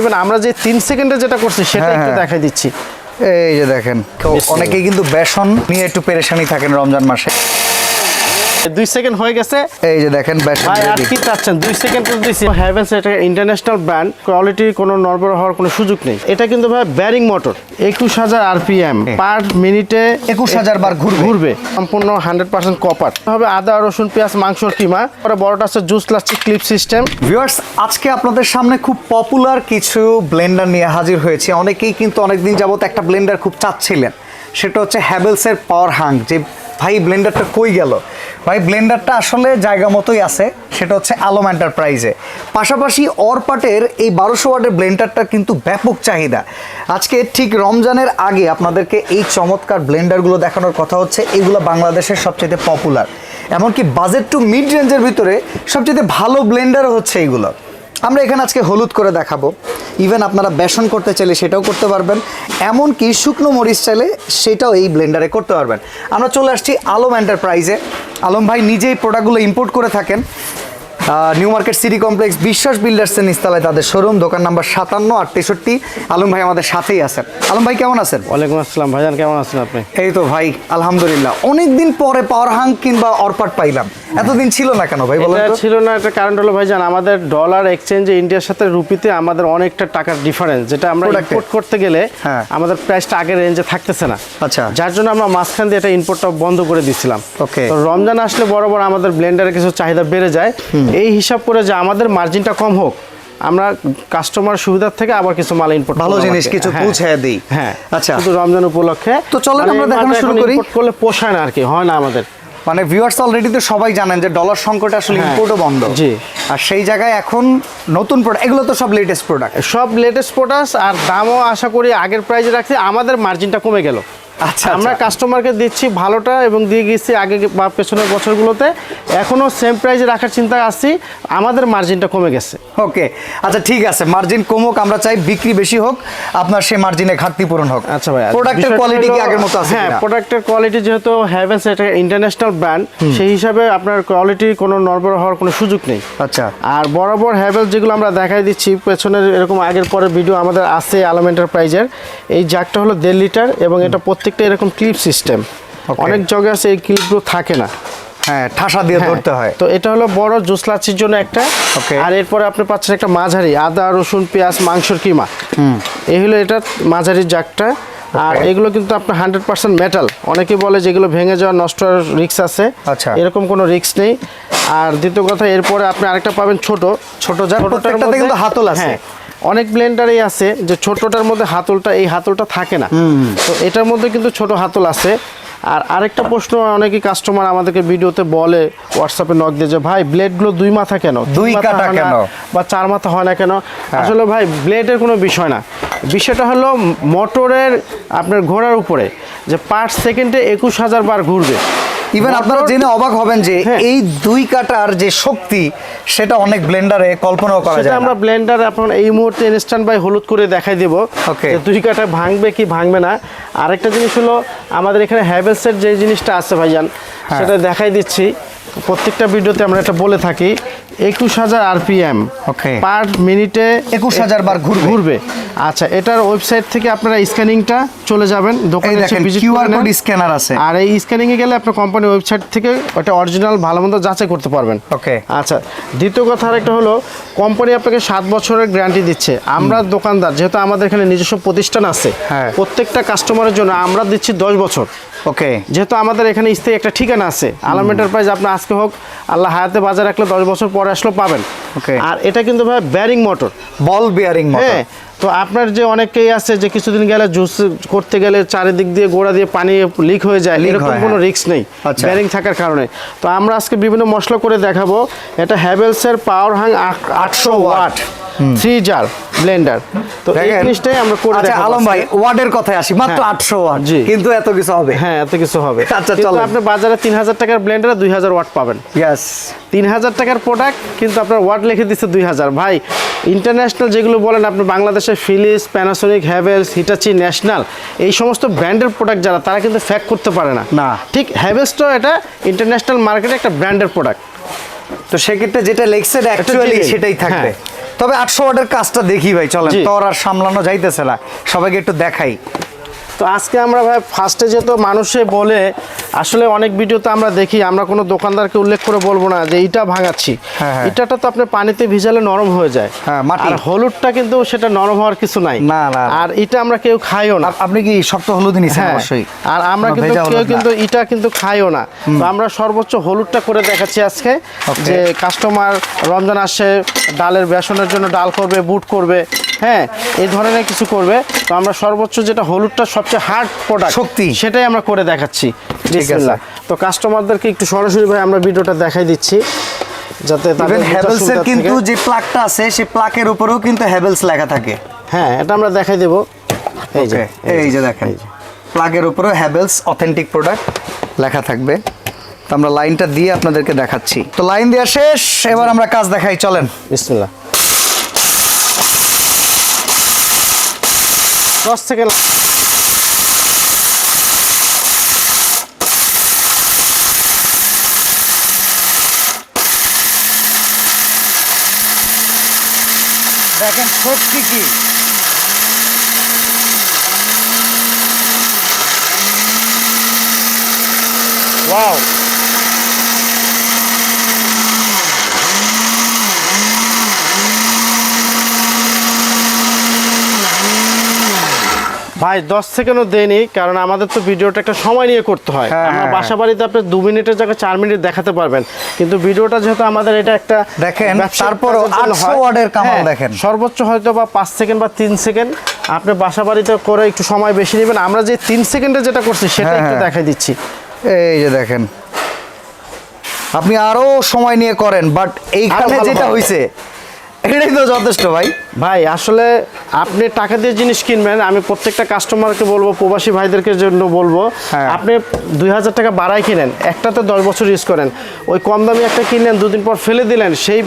Even আমরা যে 3 সেকেন্ডে যেটা করছি সেটা একটু দেখাই দিচ্ছি। এই যে দেখেন, অনেকেই কিন্তু বেসন নিয়ে একটু পেরেশানি থাকেন রমজান মাসে। 2 সেকেন্ড হয়ে গেছে। এই যে দেখেন বেসন ভাই আর কি চাচ্ছেন, 2 সেকেন্ড তো দিছি। হ্যাভেলস এটা ইন্টারন্যাশনাল ব্র্যান্ড, কোয়ালিটি কোনো নড়বড় হওয়ার কোনো সুযোগ নেই। এটা কিন্তু ভাই ব্যারিং মোটর, 21000 আরপিএম, পার মিনিটে 21000 বার ঘুরবে। সম্পূর্ণ 100% কপার হবে। আদা রসুন পেঁয়াজ মাংসর কিমা, পরে বড়টা আছে juice plastic clip system. Viewers, আজকে আপনাদের সামনে খুব পপুলার কিছু ব্লেন্ডার নিয়ে হাজির হয়েছে। অনেকেই কিন্তু অনেকদিন যাবত একটা ব্লেন্ডার খুব চাচ্ছিলেন, সেটা হচ্ছে হ্যাভেলসের পাওয়ার হাং। যে ভাই ব্লেন্ডারটা কই গেল? ভাই ব্লেন্ডারটা আসলে জায়গা মতোই আছে, সেটা হচ্ছে আলম এন্টারপ্রাইজে। পাশাপাশি অরপাটের এই 1200 ওয়াটের ব্লেন্ডারটা কিন্তু ব্যাপক চাহিদা। আজকে ঠিক রমজানের আগে আপনাদেরকে এই চমৎকার ব্লেন্ডারগুলো দেখানোর কথা হচ্ছে। এগুলো বাংলাদেশের সবচেয়ে পপুলার, এমনকি বাজেট টু মিড রেঞ্জের ভিতরে সবচেয়ে ভালো ব্লেন্ডারও হচ্ছে এইগুলো। আমরা এখানে আজকে হলুদ করে দেখাবো। ইভেন আপনারা বেসন করতে চাইলে সেটাও করতে পারবেন, এমনকি শুকনো মরিচ চাইলে সেটাও এই ব্লেন্ডারে করতে পারবেন। আমরা চলে আসছি আলম এন্টারপ্রাইজে। আলম ভাই নিজেই প্রোডাক্টগুলো ইম্পোর্ট করে থাকেন। নিউ মার্কেট সিটি কমপ্লেক্স বিশ্বাস বিল্ডার্সের নিচতলায় তাদের শোরুম, দোকান নাম্বার 57 আর 63। আলম ভাই আমাদের সাথেই আছেন। আলম ভাই কেমন আছেন? ওয়ালাইকুম আসসালাম ভাইজান, কেমন আছেন আপনি? এই তো ভাই আলহামদুলিল্লাহ, অনেকদিন পরে পাওয়ার হাং কিংবা অরপাট পাইলাম। এতদিন ছিল না কেন ভাই? বলেন তো। ছিল না, একটা কারণ হলো ভাইজান, আমাদের ডলার এক্সচেঞ্জে ইন্ডিয়ার সাথে রুপিতে আমাদের অনেকটা টাকার ডিফারেন্স, যেটা আমরা ইম্পোর্ট করতে গেলে আমাদের প্রাইসটা আগের রেঞ্জে থাকতেছে না। আচ্ছা, যার জন্য আমরা মাঝখান দিয়ে এটা ইম্পোর্টটা বন্ধ করে দিয়েছিলাম। ওকে। তো রমজান আসলে বরাবর আমাদের ব্লেন্ডারের কিছু চাহিদা বেড়ে যায়। এই হিসাব করে যে আমাদের মার্জিনটা কম হোক, আমরা কাস্টমার সুবিধার থেকে আবার কিছু মাল ইম্পোর্ট, ভালো জিনিস কিছু পৌঁছে দিই। হ্যাঁ, আচ্ছা, শুধু রমজান উপলক্ষে। তো চলো আমরা দেখানো শুরু করি। ইম্পোর্ট করলে পোষায় না আর কি, হয় না আমাদের। মানে ভিউয়ার্স অলরেডি তো সবাই জানেন যে ডলার সংকটে আসলে ইম্পোর্টও বন্ধ। জি। আর সেই জায়গায় এখন নতুন প্রোডাক্ট, এগুলো তো সব লেটেস্ট প্রোডাক্ট, সব লেটেস্ট প্রোডাক্ট। আর দামও আশা করি আগের প্রাইসে রাখছি, আমাদের মার্জিনটা কমে গেল। আচ্ছা, আমরা কাস্টমারকে দিচ্ছি ভালোটা এবং দিয়ে গেছি আগে বা পেছনের বছরগুলোতে, এখনও সেম প্রাইসে রাখার চিন্তা আসছি, আমাদের মার্জিনটা কমে গেছে। ওকে, আচ্ছা ঠিক আছে, মার্জিন কমুক, আমরা চাই বিক্রি বেশি হোক, আপনার সেই মার্জিনে ঘাটতি পূরণ হোক। আচ্ছা ভাই, প্রোডাক্টের কোয়ালিটি কি আগের মতো আছে? হ্যাঁ, প্রোডাক্টের কোয়ালিটি যেহেতু হ্যাভেলস এটা ইন্টারন্যাশনাল ব্র্যান্ড, সেই হিসাবে আপনার কোয়ালিটি কোনো নড়বড় হওয়ার কোনো সুযোগ নেই। আচ্ছা, আর বরাবর হ্যাভেলস যেগুলো আমরা দেখাই দিচ্ছি, পেছনের এরকম আগের পরের ভিডিও আমাদের আছে আলম এন্টারপ্রাইজের। এই জাগটা হলো 1.5 লিটার এবং এটা প্রত্যেকটা এরকম ক্লিপ সিস্টেম। অনেক জায়গায় আছে এই ক্লিপগুলো থাকে না, হ্যাঁ ঠাসা দিয়ে ধরতে হয়। তো এটা হলো বড় জুস লাচ্ছির জন্য একটা। আর এরপরে আপনি পাচ্ছেন একটা মাঝারি আদা রসুন পেঁয়াজ মাংসর কিমা। এই হলো এটা মাঝারি জাগটা। আর এগুলো কিন্তু আপনার 100% মেটাল। অনেকে বলে যেগুলো ভেঙে যাওয়া নষ্ট হওয়ার রিস্ক আছে, আচ্ছা এরকম কোনো রিস্ক নেই। আর দ্বিতীয় কথা, এরপরে আপনি আরেকটা পাবেন ছোট জাগ, প্রত্যেকটাতে কিন্তু হাতল আছে। অনেক ব্লেন্ডারই আছে যে ছোটটার মধ্যে হাতলটা, এই হাতলটা থাকে না, তো এটার মধ্যে কিন্তু ছোট হাতল আছে। আর আরেকটা প্রশ্ন অনেকেই কাস্টমার আমাদেরকে ভিডিওতে বলে, হোয়াটসঅ্যাপে নক দিয়ে, যে ভাই ব্লেডগুলো 2 মাথা কেন, 2 কাটা কেন, বা 4 মাথা হয় না কেন? আসলে ভাই ব্লেডের কোনো বিষয় না, বিষয়টা হলো মোটরের আপনার ঘোরার উপরে, যে পার সেকেন্ডে 21000 বার ঘুরবে। ইভেন আপনারা জেনে অবাক হবেন যে এই 2 কাটার যে শক্তি, সেটা অনেক ব্লেন্ডারে কল্পনাও করা যায় না। আমরা ব্লেন্ডার এখন এই মুহূর্তে ইনস্ট্যান্ট বাই হলুদ করে দেখাই দেব যে 2 কাটা ভাঙবে কি ভাঙবে না। আরেকটা জিনিস হলো, আমাদের এখানে হ্যাভেলসের যে জিনিসটা আছে ভাইজান, সেটা দেখাই দিচ্ছি। প্রত্যেকটা ভিডিওতে আমরা এটা বলে থাকি, 21000 আরপিএম, পার মিনিটে 21000 বার ঘুরবে। আচ্ছা, এটার ওয়েবসাইট থেকে আপনারা স্ক্যানিংটা চলে যাবেন, দোকানে কিউআর কোড স্ক্যানার আছে, আর এই স্ক্যানিং এ গেলে আপনার কোম্পানির ওয়েবসাইট থেকে ওটা অরিজিনাল ভালো মন্দ যাচাই করতে পারবেন। ওকে, আচ্ছা, দ্বিতীয় কথা আরেকটা হলো, কোম্পানি আপনাকে 7 বছরের গ্যারান্টি দিচ্ছে। আমরা দোকানদার, যেহেতু আমাদের এখানে নিজস্ব প্রতিষ্ঠান আছে, প্রত্যেকটা কাস্টমারের জন্য আমরা দিচ্ছি 10 বছর। ওকে, যেহেতু আমাদের এখানে স্থায়ী একটা ঠিকানা আছে আলম এন্টারপ্রাইজ, আপনি আজকে হোক আল্লাহ হায়াতে বাজার রাখলে 10 বছর পরে আসলেও পাবেন। ওকে, আর এটা কিন্তু ভাই ব্যারিং মোটর, বল বিয়ারিং মোটর। তো আপনার যে অনেকেই আছে যে কিছুদিন গেলে জুস করতে গেলে চারিদিক দিয়ে গোড়া দিয়ে পানি লিক হয়ে যায়, এরকম কোনো রিস্ক নেই ব্যারিং থাকার কারণে। তো আমরা আজকে বিভিন্ন মশলা করে দেখাবো। এটা হ্যাভেলসের পাওয়ার হাং 800 ওয়াট 3 জার ব্লেন্ডার। তো এই জিনিসটাই আমরা করে দেখাবো। আচ্ছা আলম ভাই, ওয়াটের কথায় আসি, মাত্র 800 ওয়াট, কিন্তু এত কিছু হবে। হ্যাঁ, এত কিছু হবে। আচ্ছা চলো, আপনি বাজারে 3000 টাকার ব্লেন্ডারে 2000 ওয়াট পাবেন। यस, 3000 টাকার প্রোডাক্ট, কিন্তু আপনার ওয়াট লিখে দিচ্ছে 2000। ভাই ইন্টারন্যাশনাল যেগুলো বলেন, আপনি বাংলাদেশে Philips, Panasonic, Havells, Hitachi, National, এই সমস্ত ব্র্যান্ডের প্রোডাক্ট যারা, তারা কিন্তু ফ্যাক করতে পারে না। ঠিক হ্যাভেলসটাও এটা ইন্টারন্যাশনাল মার্কেটে একটা ব্র্যান্ডের প্রোডাক্ট। তো সেক্ষেত্রে যেটা লেখছে অ্যাকচুয়ালি সেটাই থাকবে। তবে 800 ওয়াটের কাজটা দেখি ভাই, চলেন। তোর আর সামলানো যাইতেছে না, সবাইকে একটু দেখাই। তো আজকে আমরা ভাই ফার্স্টে যেহেতু মানুষে বলে, আসলে অনেক ভিডিওতে আমরা দেখি, আমরা কোনো দোকানদারকে উল্লেখ করে বলবো না যে ইটা ভাঙাচ্ছি। ইটাটা তো আপনি পানিতে ভিজালে নরম হয়ে যায়, আর হলুদটা কিন্তু সেটা নরম হওয়ার কিছু নাই। আর এটা আমরা কেউ খাইও না। আপনি কি শক্ত হলুদ নিছেন? অবশ্যই। আর আমরা কিন্তু কেউ কিন্তু ইটা কিন্তু খাইও না। তো আমরা সর্বোচ্চ হলুদটা করে দেখাচ্ছি আজকে, যে কাস্টমার রমজান আসে, ডালের বেসনের জন্য ডাল করবে, বুট করবে, হ্যাঁ এই ধরনের কিছু করবে। তো আমরা সর্বোচ্চ যেটা হলুদটা সবচেয়ে হার্ড প্রোডাক্ট, শক্তি, সেটাই আমরা করে দেখাচ্ছি। বিসমিল্লাহ। তো কাস্টমারদেরকে একটু সরাসরি ভাই আমরা ভিডিওটা দেখাই দিচ্ছি, যাতে তাদের হ্যাভেলসের কিন্তু যে প্লাগটা আছে সেই প্লাগের উপরেও কিন্তু হ্যাভেলস লেখা থাকে। হ্যাঁ, এটা আমরা দেখাই দেব। এই যে দেখেন, প্লাগের উপরেও হ্যাভেলস অথেন্টিক প্রোডাক্ট লেখা থাকবে। তো আমরা লাইনটা দিয়ে আপনাদেরকে দেখাচ্ছি। তো লাইন দেওয়া শেষ, এবার আমরা কাজ দেখাই, চলেন। বিসমিল্লাহ। 10 সেকেন্ড। দেখেন সত্যি কি ওয়াও। ভাই 10 সেকেন্ডও দেয়নি, কারণ আমাদের তো ভিডিওটা একটা সময় নিয়ে করতে হয়। আমরা বাসা বাড়িতে আপনি 2 মিনিটের জায়গায় 4 মিনিট দেখাতে পারবেন, কিন্তু ভিডিওটা যেহেতু আমাদের এটা একটা দেখেন, তারপরও 800 ওয়াটের কামাল দেখেন। সর্বোচ্চ হয়তো বা 5 সেকেন্ড বা 3 সেকেন্ড আপনি বাসা বাড়িতে করে একটু সময় বেশি নেবেন। আমরা যে 3 সেকেন্ডে যেটা করছি সেটা একটু দেখাই দিচ্ছি। এই যে দেখেন, আপনি আরো সময় নিয়ে করেন, বাট এইখানে যেটা হইছে এটাই তো যথেষ্ট ভাই। ভাই আসলে আপনি টাকা দিয়ে জিনিস কিনবেন, আমি প্রত্যেকটা কাস্টমারকে বলবো, প্রবাসী ভাইদেরকে জন্য বলবো, আপনি 2000 টাকা বাড়াই কিনেন, একটাতে 10 বছর ইউজ করেন। ওই কম দামি একটা কিনলেন, 2 দিন পর ফেলে দিলেন, সেই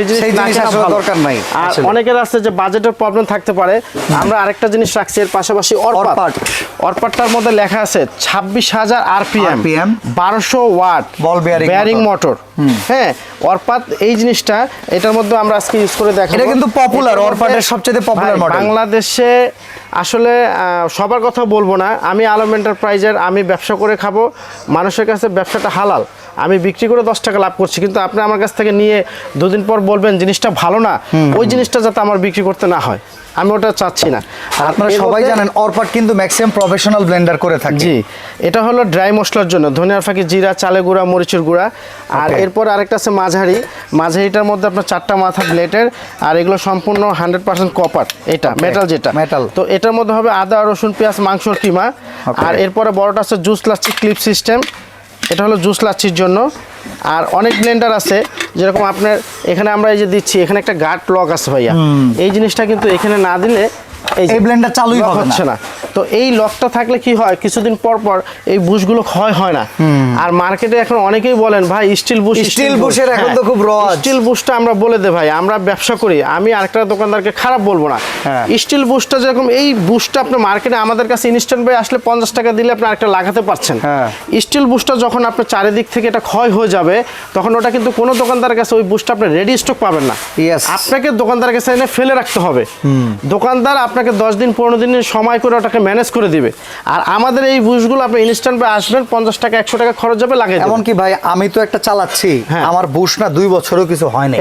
জিনিস আসলে দরকার নাই। আর অনেকের আছে যে বাজেটের প্রবলেম থাকতে পারে। আমরা আরেকটা জিনিস রাখছি এর পাশাপাশি, অরপাটটার মধ্যে লেখা আছে 26,000 RPM, 1200 watt ball bearing motor. হ্যাঁ, অরপাত এই জিনিসটা, এটার মধ্যে আমরা আজকে ইউজ করে দেখাবো। এটা কিন্তু পপুলার, অরপাটের সবচেয়ে পপুলার মডেল বাংলাদেশে। আসলে সবার কথা বলবো না, আমি আলম এন্টারপ্রাইজের, আমি ব্যবসা করে খাবো, মানুষের কাছে ব্যবসাটা হালাল, আমি বিক্রি করে 10 টাকা লাভ করছি। কিন্তু আপনি আমার কাছ থেকে নিয়ে 2 দিন পর বলবেন জিনিসটা ভালো না, ওই জিনিসটা যাতে আমার বিক্রি করতে না হয়, আমি ওটা চাচ্ছি না। আর আপনারা সবাই জানেন অরপাট কিন্তু ম্যাক্সিমাম প্রফেশনাল ব্লেন্ডার করে থাকে। জি, এটা হলো ড্রাই মশলার জন্য, ধনিয়ার ফাঁকি, জিরা, চালে গুঁড়া, মরিচের গুঁড়া। আর এরপর আরেকটা আছে মাঝারিটার মধ্যে আপনার 4টা মাথা ব্লেডের, আর এগুলো সম্পূর্ণ 100% কপার, এটা মেটাল, যেটা মেটাল। তো এটার মধ্যে হবে আদা, রসুন, পেঁয়াজ, মাংসর কিমা। আর এরপরে বড়টা আছে জুস লাচ্ছি ক্লিপ সিস্টেম, এটা হলো জুস লাচ্ছির জন্য। আর অনেক ব্লেন্ডার আছে, যেরকম আপনার এখানে আমরা এই যে দিচ্ছি, এখানে একটা গার্ড লক আছে ভাইয়া, এই জিনিসটা কিন্তু এখানে না দিলে এই ব্লেন্ডার চালুই হচ্ছে না। তো এই লকটা থাকলে কি হয়, কিছুদিন পর পর এই বুশগুলো ক্ষয় হয় না। আর মার্কেটে এখন অনেকেই বলেন ভাই স্টিল বুশের এখন তো খুব রজ, স্টিল বুশটা আমরা বলে দে ভাই, আমরা ব্যবসা করি, আমি আরেকটা দোকানদারকে খারাপ বলবো না। স্টিল বুশটা যেরকম, এই বুশটা আপনার মার্কেটে আমাদের কাছে ইনস্ট্যান্ট ভাই আসলে 50 টাকা দিলে আপনি আরেকটা লাগাতে পারছেন। স্টিল বুশটা যখন আপনার চারিদিক থেকে এটা ক্ষয় হয়ে যাবে, তখন ওটা কিন্তু কোনো দোকানদারের কাছে ওই বুশটা আপনি রেডি স্টক পাবেন না। আপনাকে দোকানদারের কাছে এনে ফেলে রাখতে হবে। দোকানদার আপনাকে 10 দিন 15 দিনের সময় করে ওটাকে ম্যানেজ করে দিবে। আর আমাদের এই বুশগুলো আপনি ইনস্ট্যান্ট ভাই আসবেন, 50 টাকা 100 টাকা খরচ যাবে, লাগাই দেবেন। এমনকি ভাই আমি তো একটা চালাচ্ছি, আমার বুশ না 2 বছরও কিছু হয় না।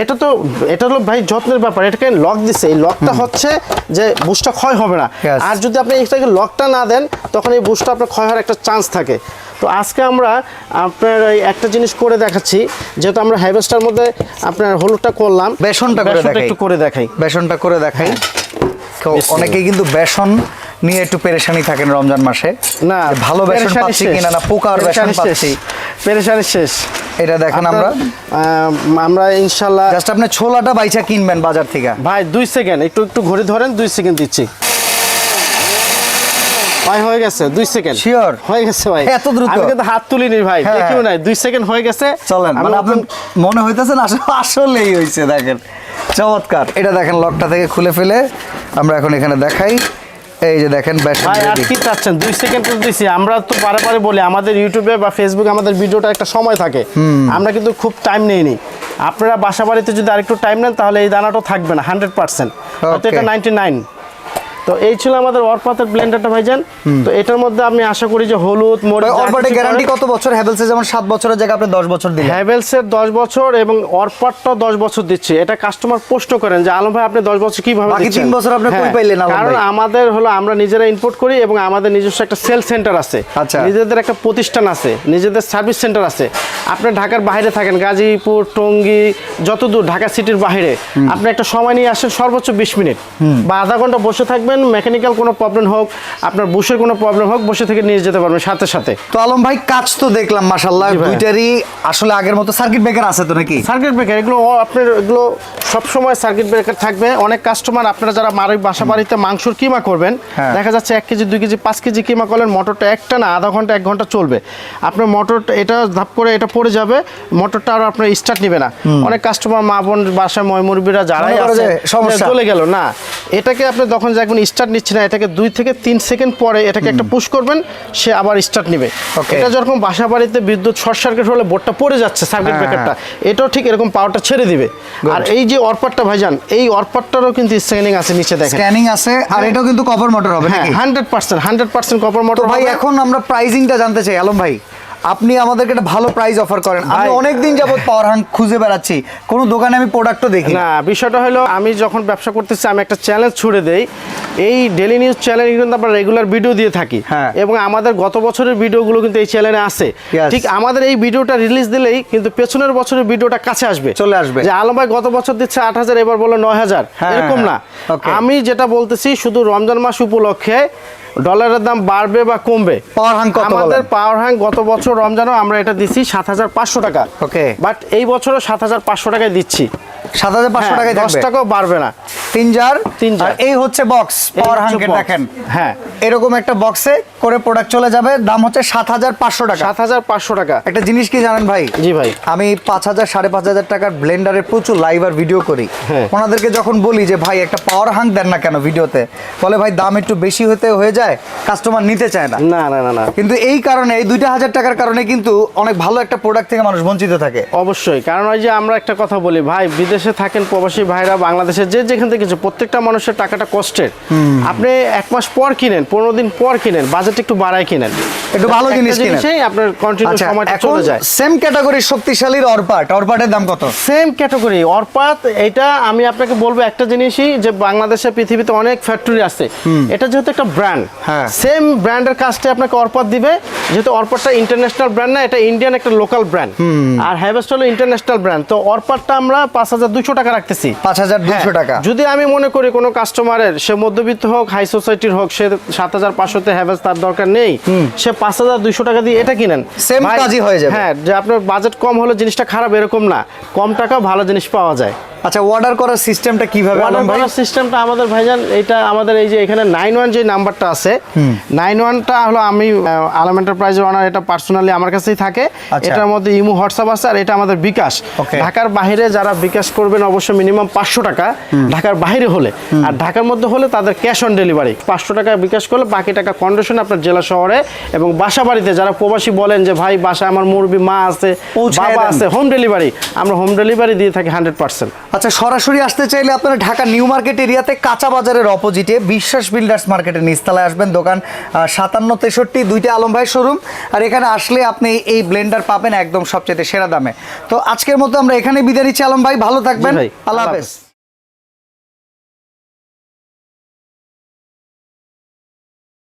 এটা হলো ভাই যত্নের ব্যাপার। এটাকে লক দিছে, এই লকটা হচ্ছে যে বুশটা ক্ষয় হবে না। আর যদি আপনি এটাকে লকটা না দেন, তখন এই বুশটা আপনার ক্ষয় হওয়ার একটা চান্স থাকে। তো আজকে আমরা আপনার একটা জিনিস করে দেখাচ্ছি, যেহেতু আমরা হ্যাভেলসটার মধ্যে আপনার হলুদটা করলাম, বেসনটা একটু করে দেখাই। বেসনটা করে দেখাই। অনেকেই কিন্তু বেসন নিয়ে একটু পেরেশানি থাকেন রমজান মাসে, না ভালো বেসন পাচ্ছি কিনা, না পোকার বেসন পাচ্ছি, পেরেশানি শেষ। এটা দেখেন, আমরা ইনশাআল্লাহ জাস্ট আপনি ছোলাটা বাইচা কিনবেন বাজার থেকে ভাই। 2 সেকেন্ড একটু ঘড়ি ধরেন, 2 সেকেন্ড দিচ্ছি ভাই, হয়ে গেছে 2 সেকেন্ড। শিওর হয়ে গেছে ভাই, এত দ্রুত? আমি কিন্তু হাত তুলিনি ভাই, দেখিও নাই, 2 সেকেন্ড হয়ে গেছে। চলেন, মানে আপনার মনে হইতেছে না আসলেই হইছে। দেখেন চমৎকার। এটা দেখেন, লকটা থেকে খুলে ফেলে আমরা এখন এখানে দেখাই, এই যে দেখেন ব্যাটারি ভাই আর রেডি। কি চাচ্ছেন 2 সেকেন্ড তো দিছি। আমরা তো বারে বলি আমাদের ইউটিউবে বা ফেসবুকে আমাদের ভিডিওটা একটা সময় থাকে, আমরা কিন্তু খুব টাইম নেইনি। আপনারা বাসা বাড়িতে যদি আরেকটু টাইম নেন তাহলে এই দানাটা থাকবে না 100%, হয়তো এটা 99। তো এই ছিল আমাদের অরপাতের ব্লেন্ডারটা ভাইজান। তো এটার মধ্যে আমি আশা করি যে হলুদ মরিচ। অরপাটের গ্যারান্টি কত বছর? হ্যাভেলসে যেমন 7 বছরের জায়গায় আপনি 10 বছর দিলেন। হ্যাভেলসের 10 বছর এবং অরপাটটাও 10 বছর দিচ্ছি। এটা কাস্টমার প্রশ্ন করেন যে আলম ভাই আপনি 10 বছর কিভাবে বাকি দিচ্ছেন? 3 বছর আপনি কই হ্যাঁ, পাইলেন আলম ভাই? কারণ আমাদের হলো আমরা নিজেরা ইম্পোর্ট করি এবং আমাদের নিজস্ব একটা সেল সেন্টার আছে, আচ্ছা। নিজেদের একটা প্রতিষ্ঠান আছে, নিজেদের সার্ভিস সেন্টার আছে। আপনি ঢাকার বাইরে থাকেন, গাজীপুর, টঙ্গী, যতদূর ঢাকা সিটির বাইরে, আপনি একটা সময় নিয়ে আসেন, সর্বোচ্চ 20 মিনিট বা আধা ঘন্টা বসে থাকবেন। মেকানিক্যাল কোনো প্রবলেম হোক, আপনার বুশের কোনো প্রবলেম হোক, বসে থেকে নিয়ে যেতে পারবেন সাথে সাথে। তো আলম ভাই কাজ তো দেখলাম মাশাআল্লাহ, দুইটারই আসলে আগের মতো সার্কিট ব্রেকার আছে তো নাকি? সার্কিট ব্রেকার এগুলো আপনার এগুলো সবসময় সার্কিট ব্রেকার থাকবে। অনেক কাস্টমার আপনারা যারা বাসা বাড়িতে মাংসর কিমা করবেন, দেখা যাচ্ছে 1 কেজি 2 কেজি 5 কেজি কিমা করলেন, মোটরটা একটা না আধা ঘন্টা 1 ঘন্টা চলবে। আপনার মোটরটা এটা ধাপ করে এটা পড়ে যাবে, মোটরটা আর আপনার স্টার্ট নেবে না। অনেক কাস্টমার মা বোন বাসায় ময়মুরবিরা যারাই আছে চলে গেল না, এটাকে আপনি যখন যখন স্টার্ট নিচ্ছে না, এটাকে 2 থেকে 3 সেকেন্ড পরে এটাকে একটা পুশ করবেন, সে আবার স্টার্ট নেবে। এটা যখন বাসা বাড়িতে বিদ্যুৎ শর্ট সার্কিট হলে বোর্ডটা পড়ে যাচ্ছে সার্কিট ব্রেকারটা, এটাও ঠিক এরকম পাওয়ারটা ছেড়ে দিবে। আর এই যে অরপাটটা ভাইজান, এই অরপাটটারও কিন্তু স্ক্যানিং আছে নিচে দেখেন, স্ক্যানিং আছে। আর এটাও কিন্তু কপার মোটর হবে নাকি? 100% কপার মোটর ভাই। এখন আমরা প্রাইজিংটা জানতে চাই আলম ভাই, আপনি আমাদেরকে একটা ভালো প্রাইস অফার করেন। আমি অনেকদিন যাবত পাওয়ার হাঙ্ক খুঁজে বেড়াচ্ছি, কোনো দোকানে আমি প্রোডাক্টও দেখি না। বিষয়টা হলো আমি যখন ব্যবসা করতেছি আমি একটা চ্যালেঞ্জ ছুড়ে দেই। এই ডেইলি নিউজ চ্যানেলে কিন্তু আমরা রেগুলার ভিডিও দিয়ে থাকি এবং আমাদের গত বছরের ভিডিওগুলো কিন্তু এই চ্যানেলে আছে। ঠিক আমাদের এই ভিডিওটা রিলিজ দিলেই কিন্তু পেছনের বছরের ভিডিওটা কাছে আসবে, চলে আসবে যে আলম ভাই গত বছর দিচ্ছে 8,000, এবার বললো 9,000, এরকম না। আমি যেটা বলতেছি শুধু রমজান মাস উপলক্ষে ডলারের দাম বাড়বে বা কমবে। আমাদের পাওয়ার হ্যাঙ্ক গত বছর রমজানও আমরা এটা দিচ্ছি 7,500 টাকা, ওকে, বাট এই বছরও 7,500 টাকায় দিচ্ছি। 7,500 টাকায় 10 টাকাও বাড়বে না। 3 জার। এই হচ্ছে বক্স পাওয়ার হ্যাঙ্কের, দেখেন হ্যাঁ এরকম একটা বক্সে করে প্রোডাক্ট চলে যাবে, দাম হচ্ছে 7,500 টাকা। 7,500 টাকা। একটা জিনিস কি জানেন ভাই? জি ভাই। আমি 5,000 5,500 টাকার ব্লেন্ডারে প্রচুর লাইভ আর ভিডিও করি। ওনাদেরকে যখন বলি যে ভাই একটা পাওয়ার হ্যাঙ্ক দেন না কেন ভিডিওতে, বলে ভাই দাম একটু বেশি হয়ে যায়, কাস্টমার নিতে চায় না। না না না না, কিন্তু এই কারণে এই 2,000 টাকার কারণে কিন্তু অনেক ভালো একটা প্রোডাক্ট থেকে মানুষ বঞ্চিত থাকে। অবশ্যই, কারণ ওই যে আমরা একটা কথা বলি ভাই, বিদেশে থাকেন প্রবাসী ভাইরা, বাংলাদেশে যেখান থেকে কিছু, প্রত্যেকটা মানুষের টাকাটা কষ্টের। আপনি 1 মাস পর কিনেন, 15 দিন পর কিনেন, বাজেট একটু বাড়ায় কিনেন, একটু ভালো জিনিস কিনেন, আপনার কন্টিনিউ সময়টা চলে যায়। সেম ক্যাটাগরি শক্তিশালীর অরপাটের দাম কত? সেম ক্যাটাগরি অরপাত। এটা আমি আপনাকে বলবো একটা জিনিসই, যে বাংলাদেশে পৃথিবীতে অনেক ফ্যাক্টরি আছে, এটা যেহেতু একটা ব্র্যান্ড, সেম ব্র্যান্ডের কাজটা আপনাকে অরপাত দিবে। যেহেতু অরপাতটা ইন্টারন্যাশনাল ব্র্যান্ড না, এটা ইন্ডিয়ান একটা লোকাল ব্র্যান্ড, আর হ্যাভেলস হলো ইন্টারন্যাশনাল ব্র্যান্ড। তো অরপাতটা আমরা 5,200 টাকা রাখতেছি। 5,200 টাকা। যদি আমি মনে করি কোনো কাস্টমারের, সে মধ্যবিত্ত হোক হাই সোসাইটির হোক, সে 7,500-তে হ্যাভেলস তার দরকার নেই, সে 5,200 টাকা দিয়ে এটা কিনেন, সেম কাজই হয়ে যাবে। হ্যাঁ, যে আপনার বাজেট কম হলে জিনিসটা খারাপ এরকম না, কম টাকা ভালো জিনিস পাওয়া যায়। আচ্ছা, অর্ডার করার সিস্টেমটা কিভাবে? অর্ডার করার সিস্টেমটা আমাদের ভাইজান, এটা আমাদের এই যে এখানে 91 যে নাম্বারটা আছে, 91টা হলো আমি আলম এন্টারপ্রাইজের ওনার, এটা পার্সোনালি আমার কাছেই থাকে। এটার মধ্যে ইমো হোয়াটসঅ্যাপ আছে, আর এটা আমাদের বিকাশ। ঢাকার বাইরে যারা বিকাশ করবেন অবশ্যই মিনিমাম 500 টাকা, ঢাকার বাইরে হলে। আর ঢাকার মধ্যে হলে তাদের ক্যাশ অন ডেলিভারি 500 টাকা বিকাশ করলে, বাকি টাকা কন্ডিশন আপনার জেলা শহরে এবং বাসা বাড়িতে। যারা প্রবাসী বলেন যে ভাই বাসায় আমার মুরব্বি মা আছে, বাবা আছে, হোম ডেলিভারি, আমরা হোম ডেলিভারি দিয়ে থাকি 100%। আচ্ছা, সরাসরি আসতে চাইলে আপনারা ঢাকা নিউ মার্কেট এরিয়াতে কাঁচা বাজারের অপোজিটে বিশ্বাস বিল্ডার্স মার্কেটের নিচতলায় আসবেন। দোকান 5763, 2টা আলম ভাই শোরুম। আর এখানে আসলে আপনি এই ব্লেন্ডার পাবেন একদম সবচেয়ে সেরা দামে। তো আজকের মতো আমরা এখানে বিদায় নিচ্ছি আলম ভাই, ভালো থাকবেন, আল্লাহ হাফেজ।